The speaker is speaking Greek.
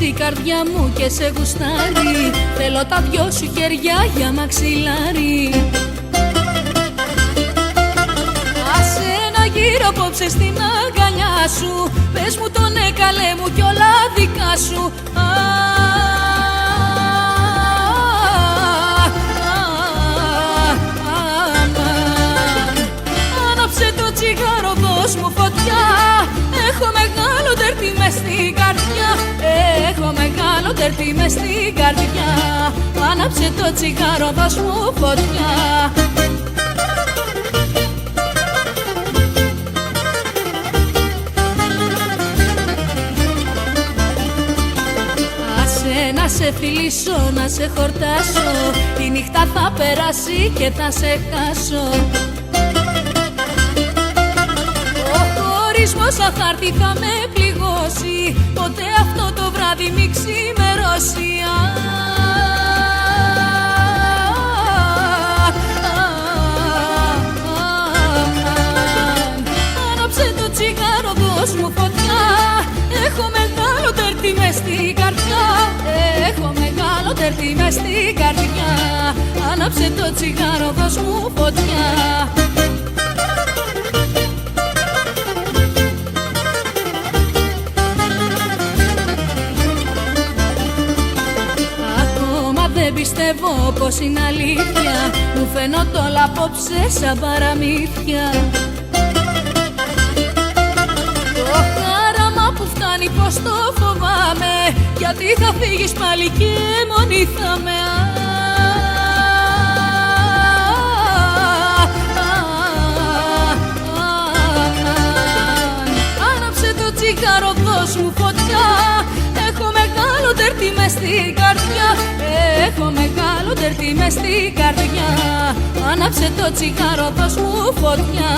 έτσι η καρδιά μου και σε γουστάρει. Θέλω τα δυο σου χέρια για μαξιλάρι. Άσε να γύρω απόψε στην αγκαλιά σου. Πες μου το ναι καλέ μου κι όλα δικά σου. Άναψε το τσιγάρο, δώσ' μου φωτιά. Έχω μεγάλο τερτί μες στην καρδιά. Έχω μεγάλο τερτί μες στην καρδιά. Άναψε το τσιγάρο, δώσ' μου φωτιά. Να σε φιλήσω, να σε χορτάσω. Η νύχτα θα περάσει και θα σε χάσω. Ο χωρισμός αν θα έρθει θα με πληγώσει. Ποτέ αυτό το βράδυ μη ξημερώσει. Άναψε το τσιγάρο, δώσ' μου φωτιά. Έχω μεγάλο τερτί μες στην καρδιά. Έχω μεγάλο τερτί μες στην καρδιά. Άναψε το τσιγάρο, δώσ' μου φωτιά. Ακόμα δεν πιστεύω πως είναι αλήθεια. Μου φαίνονται όλα απόψε σαν παραμύθια. Πως το φοβάμαι, γιατί θα φύγεις πάλι και μόνη θα με. Άναψε το τσιγάρο, δώσ' μου φωτιά. Έχω μεγάλο τερτί μες στην καρδιά. Έχω μεγάλο τερτί μες στην καρδιά. Άναψε το τσιγάρο, δώσ' μου φωτιά.